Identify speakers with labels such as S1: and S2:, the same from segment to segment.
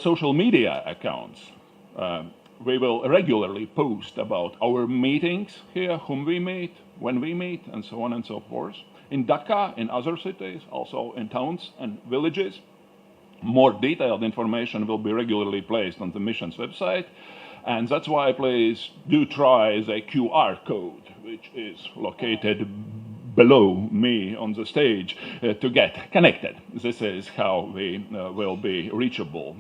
S1: social media accounts, we will regularly post about our meetings here, whom we meet, when we meet, and so on and so forth. In Dhaka, in other cities, also in towns and villages. More detailed information will be regularly placed on the mission's website. And that's why please do try the QR code, which is located below me on the stage, to get connected. This is how we will be reachable.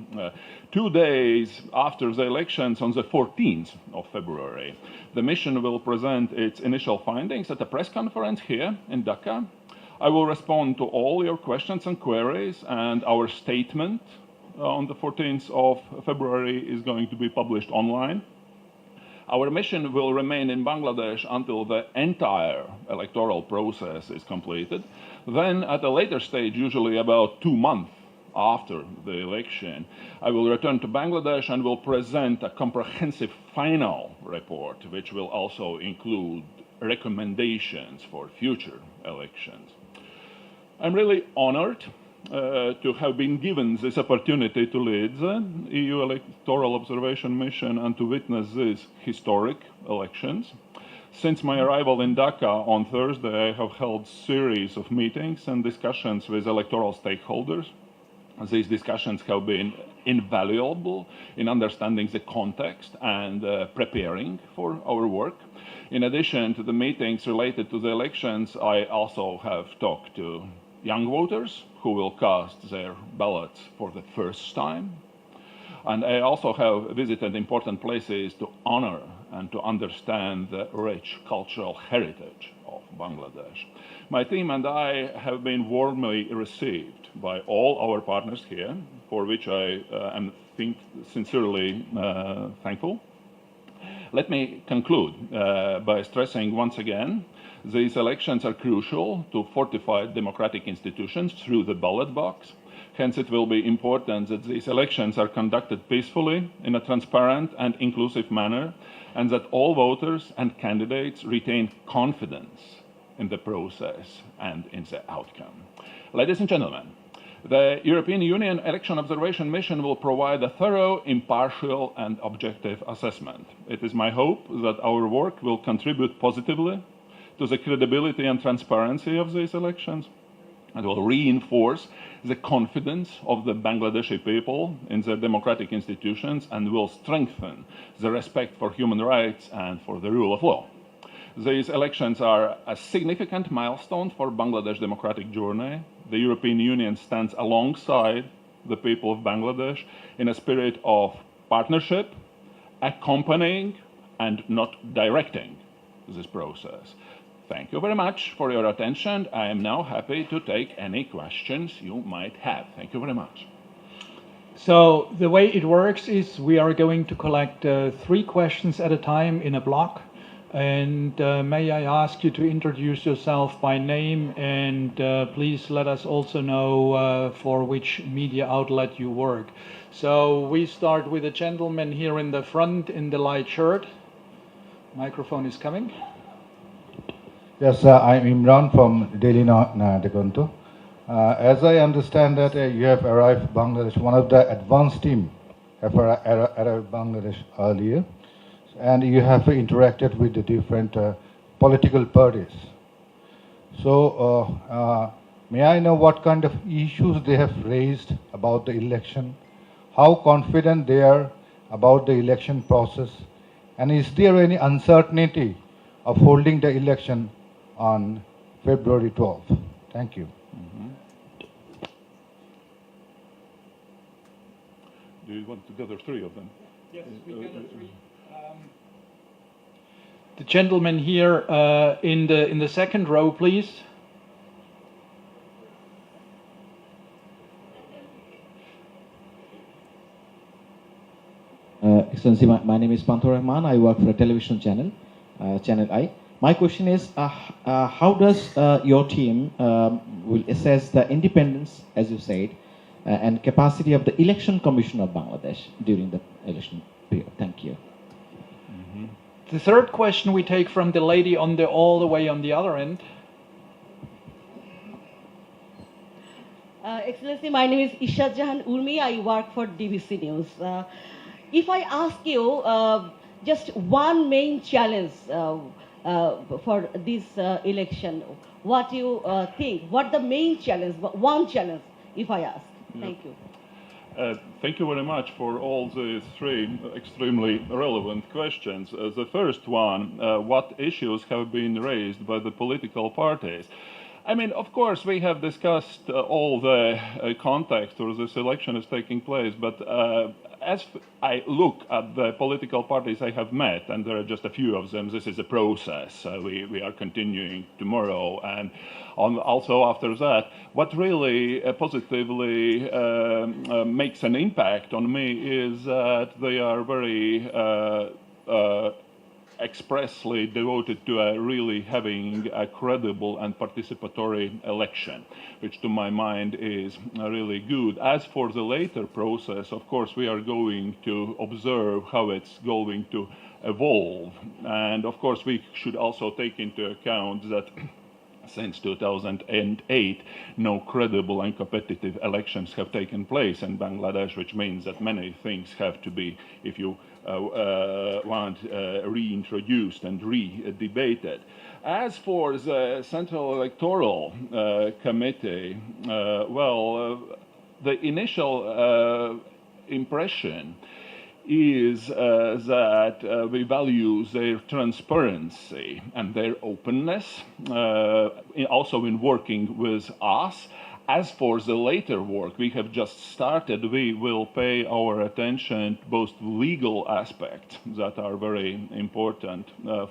S1: 2 days after the elections, on the 14th of February, the mission will present its initial findings at a press conference here in Dhaka. I will respond to all your questions and queries, and our statement on the 14th of February is going to be published online. Our mission will remain in Bangladesh until the entire electoral process is completed. Then, at a later stage, usually about 2 months after the election, I will return to Bangladesh and will present a comprehensive final report, which will also include recommendations for future elections. I'm really honored to have been given this opportunity to lead the EU Electoral Observation Mission and to witness these historic elections. Since my arrival in Dhaka on Thursday, I have held a series of meetings and discussions with electoral stakeholders. These discussions have been invaluable in understanding the context and preparing for our work. In addition to the meetings related to the elections, I also have talked to young voters who will cast their ballots for the first time. And I also have visited important places to honor and to understand the rich cultural heritage of Bangladesh. My team and I have been warmly received by all our partners here, for which I am sincerely thankful. Let me conclude by stressing once again, these elections are crucial to fortify democratic institutions through the ballot box. Hence, it will be important that these elections are conducted peacefully, in a transparent and inclusive manner, and that all voters and candidates retain confidence in the process and in the outcome. Ladies and gentlemen, the European Union Election Observation Mission will provide a thorough, impartial, and objective assessment. It is my hope that our work will contribute positively to the credibility and transparency of these elections, and will reinforce the confidence of the Bangladeshi people in their democratic institutions, and will strengthen the respect for human rights and for the rule of law. These elections are a significant milestone for Bangladesh's democratic journey. The European Union stands alongside the people of Bangladesh in a spirit of partnership, accompanying and not directing this process. Thank you very much for your attention. I am now happy to take any questions you might have. Thank you very much.
S2: So the way it works is we are going to collect 3 questions at a time in a block. And may I ask you to introduce yourself by name, and please let us also know for which media outlet you work. So we start with a gentleman here in the front in the light shirt. Microphone is coming.
S3: Yes, I'm Imran from Daily Degonto. As I understand that you have arrived Bangladesh, one of the advanced team have arrived Bangladesh earlier, and you have interacted with the different political parties. So may I know what kind of issues they have raised about the election, how confident they are about the election process, and is there any uncertainty of holding the election on February 12th? Thank you.
S1: Do you want to gather 3 of them?
S2: Yes, we gather 3. The gentleman here in the second row, please.
S4: Excellency, my name is Panthur Rahman. I work for a television channel, Channel I. My question is, how does your team will assess the independence, as you said, and capacity of the Election Commission of Bangladesh during the election period? Thank you.
S2: The third question we take from the lady all the way on the other end.
S5: Excellency, my name is Ishad Jahan Urmi. I work for DBC News. If I ask you just one main challenge for this election, what you think? What the main challenge? One challenge, if I ask. Thank you.
S1: Thank you very much for all the three extremely relevant questions. The first one, what issues have been raised by the political parties? I mean, of course, we have discussed all the context where this election is taking place, but as I look at the political parties I have met, and there are just a few of them, this is a process. We are continuing tomorrow, and also after that, what really positively makes an impact on me is that they are very expressly devoted to really having a credible and participatory election, which to my mind is really good. As for the later process, of course, we are going to observe how it's going to evolve. And of course, we should also take into account that since 2008, no credible and competitive elections have taken place in Bangladesh, which means that many things have to be, if you want, reintroduced and re-debated. As for the Central Electoral Committee, the initial impression is that we value their transparency and their openness, also in working with us. As for the later work we have just started, we will pay our attention to both legal aspects that are very important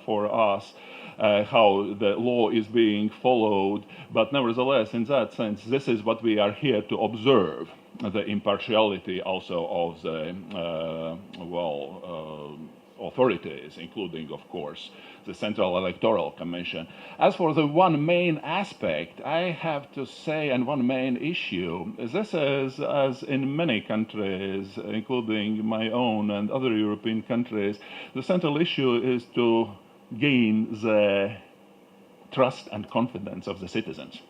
S1: for us, how the law is being followed, but nevertheless, in that sense, this is what we are here to observe, the impartiality also of the authorities, including, of course, the Central Electoral Commission. As for the one main aspect, I have to say, and one main issue, this is, as in many countries, including my own and other European countries, the central issue is to gain the trust and confidence of the citizens.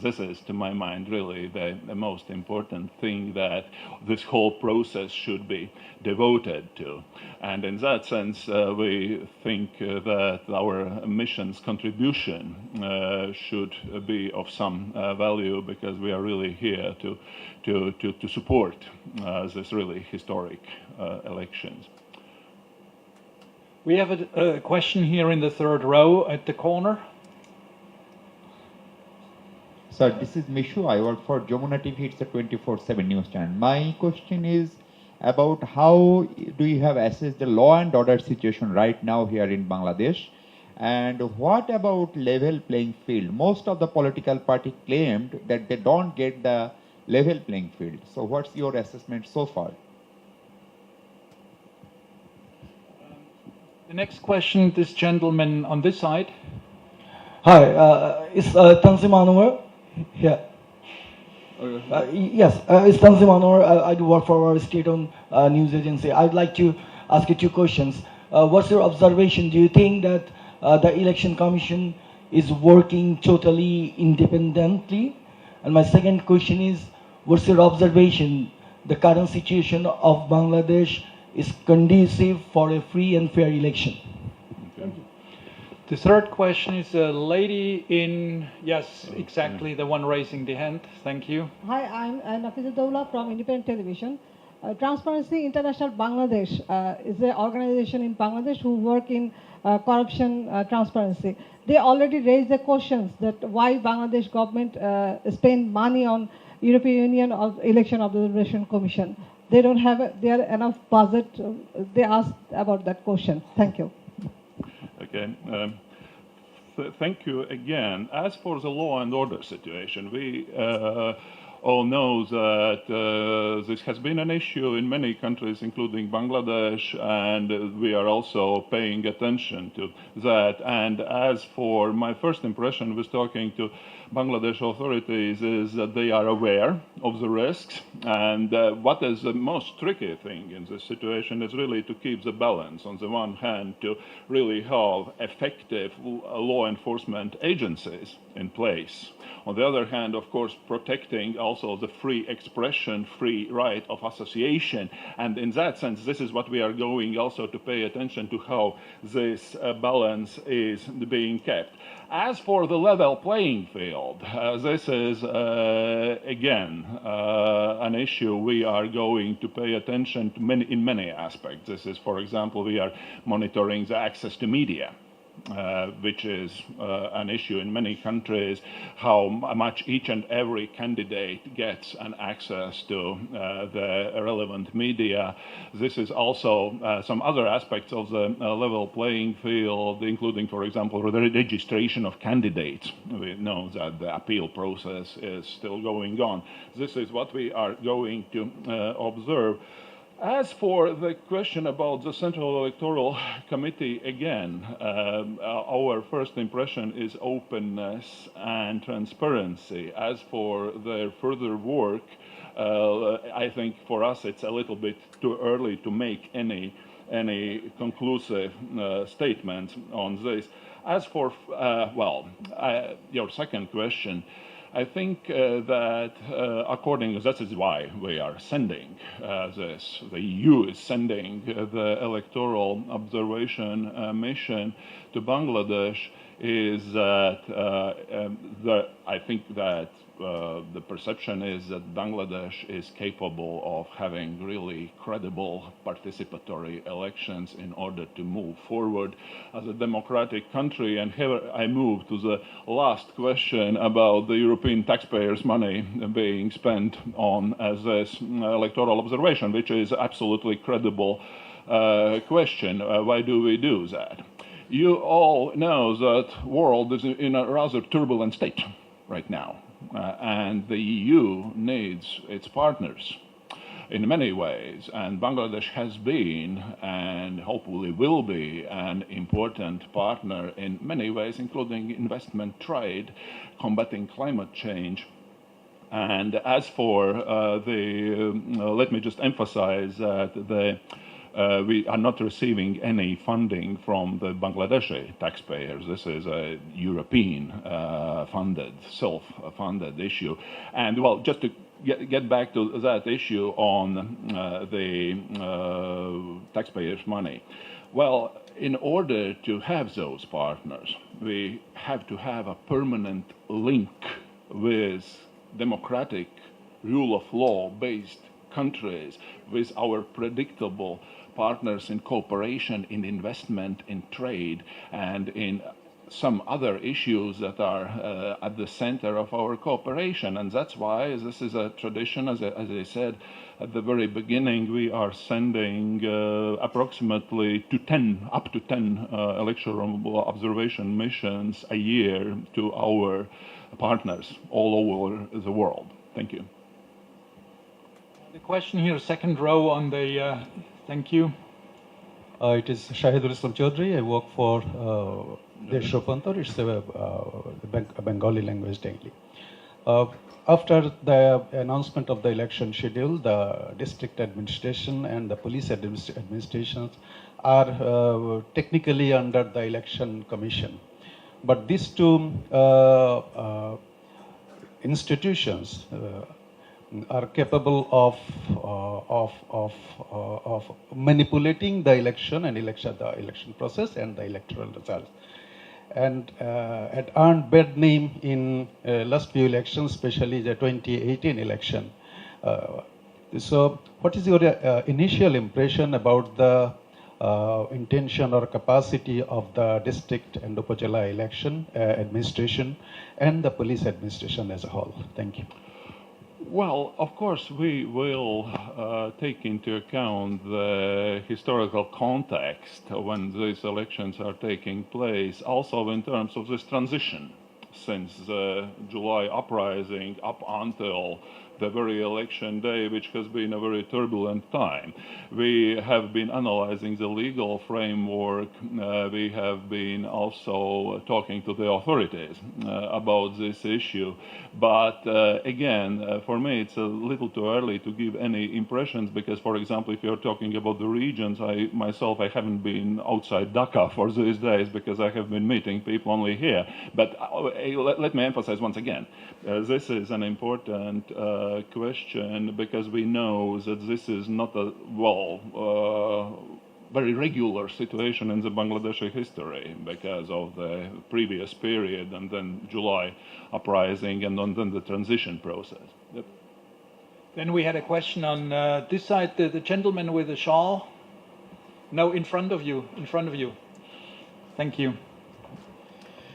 S1: This is, to my mind, really the most important thing that this whole process should be devoted to. And in that sense, we think that our mission's contribution should be of some value, because we are really here to support this really historic elections.
S2: We have a question here in the third row at the corner.
S6: Sir, this is Mishu. I work for Jamuna TV. It's a 24/7 news channel. My question is about how do you have assessed the law and order situation right now here in Bangladesh? And what about level playing field? Most of the political party claimed that they don't get the level playing field. So what's your assessment so far?
S2: The next question, this gentleman on this side.
S7: Hi, it's Tanzim Anwar. Yeah. Yes, it's Tanzim Anwar. I do work for our state-owned news agency. I'd like to ask you two questions. What's your observation? Do you think that the election commission is working totally independently? And my second question is, what's your observation? The current situation of Bangladesh is conducive for a free and fair election?
S2: The third question is a lady in, yes, exactly, the one raising the hand. Thank you.
S8: Hi, I'm Nafizullah from Independent Television. Transparency International Bangladesh is an organization in Bangladesh who work in corruption transparency. They already raised the questions that why Bangladesh government spend money on European Union of Election Observation Commission. They don't have enough budget. They asked about that question. Thank you.
S1: Okay. Thank you again. As for the law and order situation, we all know that this has been an issue in many countries, including Bangladesh, and we are also paying attention to that. And as for my first impression was talking to Bangladesh authorities is that they are aware of the risks, and what is the most tricky thing in this situation is really to keep the balance. On the one hand, to really have effective law enforcement agencies in place. On the other hand, of course, protecting also the free expression, free right of association. And in that sense, this is what we are going also to pay attention to, how this balance is being kept. As for the level playing field, this is again an issue we are going to pay attention to in many aspects. This is, for example, we are monitoring the access to media. Which is an issue in many countries, how much each and every candidate gets an access to the relevant media. This is also some other aspects of the level playing field, including, for example, the registration of candidates. We know that the appeal process is still going on. This is what we are going to observe. As for the question about the Central Electoral Committee, again, our first impression is openness and transparency. As for their further work, I think for us it's a little bit too early to make any conclusive statements on this. As for, your second question, I think that that is why we are sending this. The EU is sending the electoral observation mission to Bangladesh. Is that I think that the perception is that Bangladesh is capable of having really credible participatory elections in order to move forward as a democratic country. And here I move to the last question about the European taxpayers' money being spent on as this electoral observation, which is absolutely credible question. Why do we do that? You all know that the world is in a rather turbulent state right now. And the EU needs its partners in many ways, and Bangladesh has been and hopefully will be an important partner in many ways, including investment, trade, combating climate change. And as for let me just emphasize that we are not receiving any funding from the Bangladeshi taxpayers. This is a European self-funded issue. And well, just to get back to that issue on the taxpayers' money. Well, in order to have those partners, we have to have a permanent link with democratic rule of law based countries, with our predictable partners in cooperation, in investment, in trade, and in some other issues that are at the center of our cooperation. And that's why this is a tradition. As I said at the very beginning, we are sending approximately up to 10 electoral observation missions a year to our partners all over the world. Thank you.
S2: The question here, second row on the, thank you.
S9: It is Shahidul Islam Chaudhry. I work for Deshopantar. It's a Bengali language daily. After the announcement of the election schedule, the district administration and the police administrations are technically under the election commission. But these two institutions are capable of manipulating the election and the election process and the electoral results, and had earned bad name in last few elections, especially the 2018 election. So, what is your initial impression about the intention or capacity of the district and Upazila election administration and the police administration as a whole? Thank you.
S1: Well, of course, we will take into account the historical context when these elections are taking place, also in terms of this transition since the July uprising up until the very election day, which has been a very turbulent time. We have been analyzing the legal framework. We have been also talking to the authorities about this issue. But again, for me, it's a little too early to give any impressions because, for example, if you're talking about the regions, I haven't been outside Dhaka for these days because I have been meeting people only here. But let me emphasize once again, this is an important question because we know that this is not a, very regular situation in the Bangladeshi history because of the previous period and then July uprising and then the transition process. Yep.
S2: Then we had a question on this side, the gentleman with the shawl. No, in front of you, Thank you.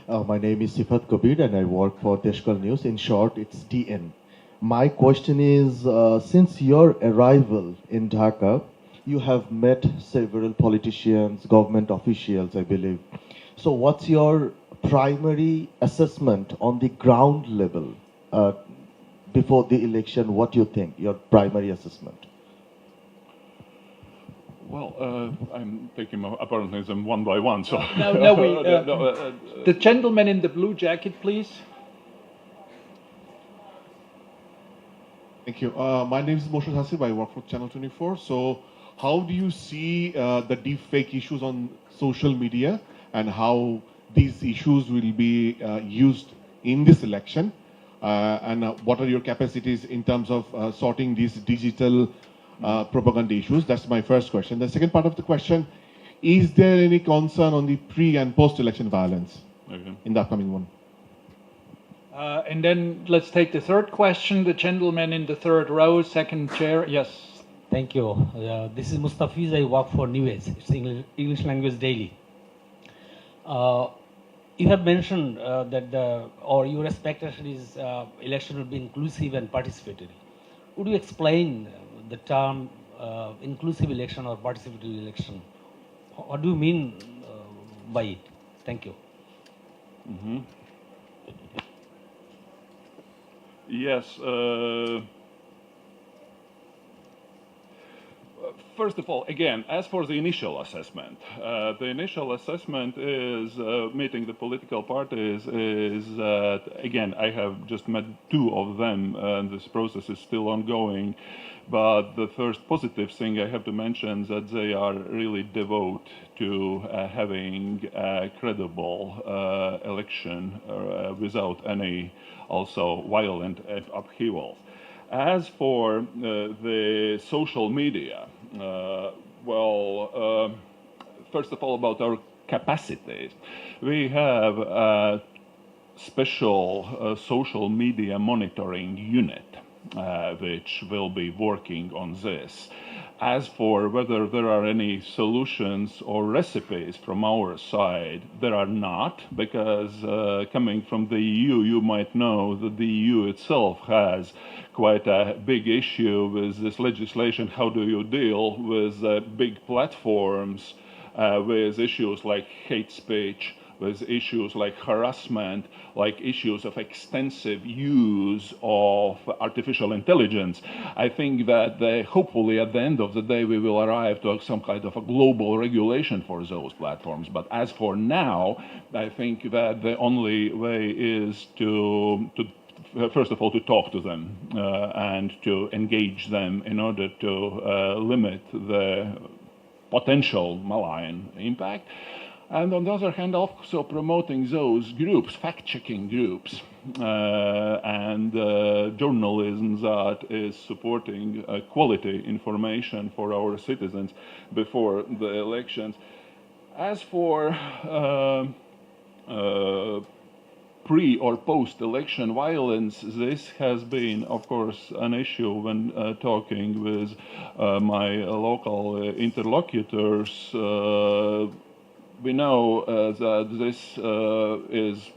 S10: My name is Sifat Kabir and I work for Deshkal News. In short, it's DN. My question is, since your arrival in Dhaka, you have met several politicians, government officials, I believe. So what's your primary assessment on the ground level before the election? What do you think, your primary assessment?
S1: Well, I'm taking apparently them one by one. So
S2: the gentleman in the blue jacket, please.
S11: Thank you. My name is Moshe Hasib. I work for Channel 24. So, how do you see the deepfake issues on social media and how these issues will be used in this election? And what are your capacities in terms of sorting these digital propaganda issues? That's my first question. The second part of the question, is there any concern on the pre and post-election violence in the upcoming one?
S2: And then let's take the third question, the gentleman in the third row, second chair. Yes.
S12: Thank you. This is Mustafiz. I work for New Age. It's English Language Daily. You have mentioned that your expectation is election will be inclusive and participatory. Would you explain the term inclusive election or participatory election? What do you mean by it? Thank you.
S1: Mm-hmm. Yes. First of all, again, as for the initial assessment is meeting the political parties is that, again, I have just met two of them and this process is still ongoing. But the first positive thing I have to mention is that they are really devoted to having a credible election without any also violent upheavals. As for the social media, first of all, about our capacities, we have a special social media monitoring unit which will be working on this. As for whether there are any solutions or recipes from our side, there are not, because coming from the EU, you might know that the EU itself has quite a big issue with this legislation. How do you deal with big platforms with issues like hate speech, with issues like harassment, like issues of extensive use of artificial intelligence? I think that hopefully at the end of the day we will arrive to some kind of a global regulation for those platforms. But as for now, I think that the only way is to first of all, to talk to them and to engage them in order to limit the potential malign impact. And on the other hand, also promoting those groups, fact-checking groups, and journalism that is supporting quality information for our citizens before the elections. As for pre or post-election violence, this has been, of course, an issue when talking with my local interlocutors. We know that this is,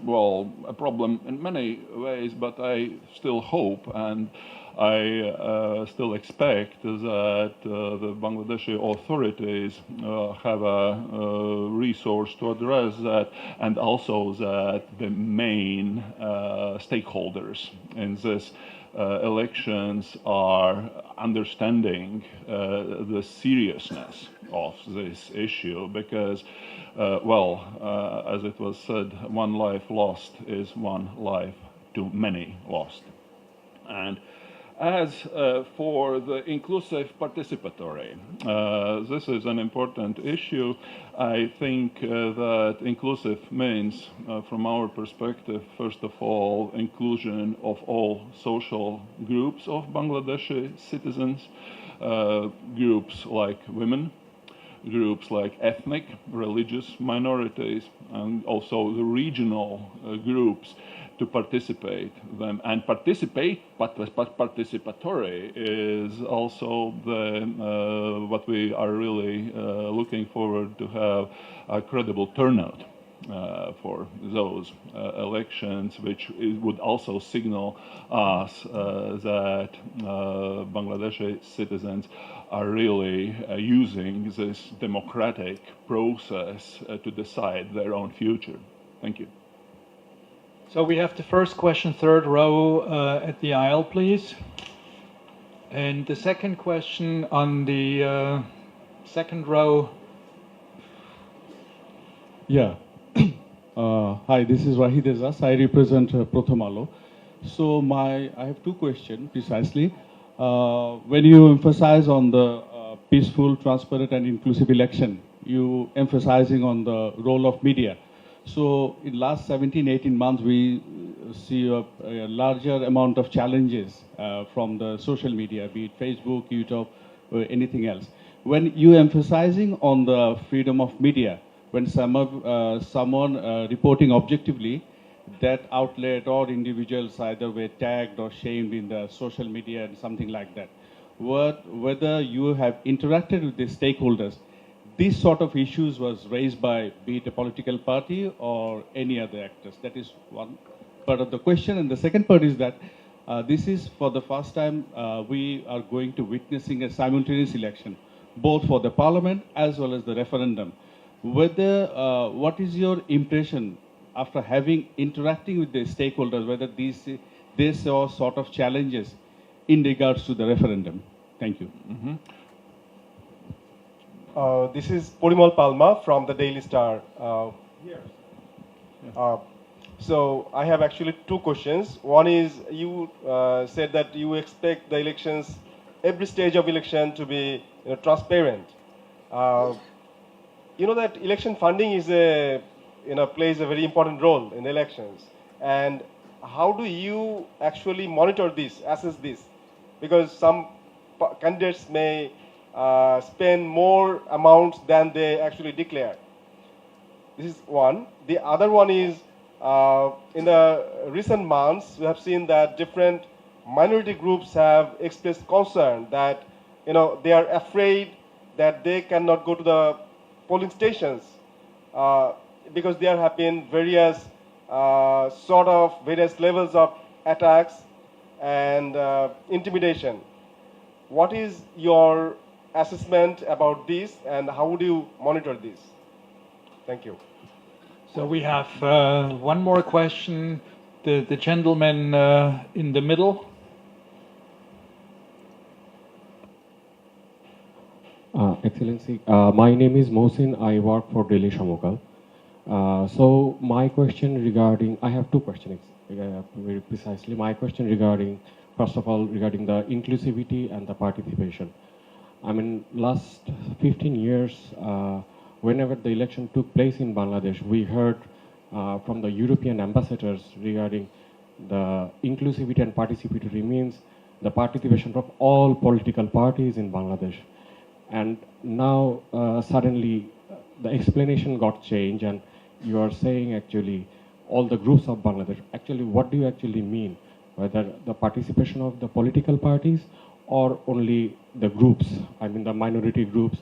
S1: a problem in many ways, but I still hope and I still expect that the Bangladeshi authorities have a resource to address that, and also that the main stakeholders in this elections are understanding the seriousness of this issue because, as it was said, one life lost is one life too many lost. And as for the inclusive participatory, this is an important issue. I think that inclusive means, from our perspective, first of all, inclusion of all social groups of Bangladeshi citizens, groups like women, groups like ethnic, religious minorities, and also the regional groups to participate them. And participatory is also the what we are really looking forward to have a credible turnout for those elections, which would also signal us that Bangladeshi citizens are really using this democratic process to decide their own future. Thank you.
S2: So we have the first question, third row at the aisle, please. And the second question on the second row.
S13: Yeah. Hi, this is Wahid Ezas. I represent Prothom Alo. So I have two questions precisely. When you emphasize on the peaceful, transparent, and inclusive election, you emphasizing on the role of media. So in last 17, 18 months, we see a larger amount of challenges from the social media, be it Facebook, YouTube, or anything else. When you emphasizing on the freedom of media, when someone reporting objectively, that outlet or individuals either were tagged or shamed in the social media and something like that. Whether you have interacted with the stakeholders, these sort of issues was raised by be it a political party or any other actors. That is one part of the question. And the second part is that this is for the first time we are going to witnessing a simultaneous election, both for the parliament as well as the referendum. Whether, what is your impression after having interacting with the stakeholders, whether these are sort of challenges in regards to the referendum? Thank you.
S1: Mm-hmm.
S14: This is Porimal Palma from the Daily Star. So I have actually two questions. One is you said that you expect the elections, every stage of election to be transparent. You know that election funding is plays a very important role in elections. And how do you actually monitor this, assess this? Because some candidates may spend more amounts than they actually declare. This is one. The other one is in the recent months, we have seen that different minority groups have expressed concern that they are afraid that they cannot go to the polling stations because there have been various various levels of attacks and intimidation. What is your assessment about this, and how would you monitor this? Thank you.
S2: So we have one more question. The gentleman in the middle.
S15: Excellency, my name is Mohsin. I work for Daily Shamokal. So my question regarding, I have two questions very precisely. My question regarding, first of all, regarding the inclusivity and the participation. I mean, last 15 years, whenever the election took place in Bangladesh, we heard from the European ambassadors regarding the inclusivity and participatory means the participation of all political parties in Bangladesh. And now suddenly the explanation got changed, and you are saying actually all the groups of Bangladesh. Actually, what do you actually mean? Whether the participation of the political parties or only the groups, I mean the minority groups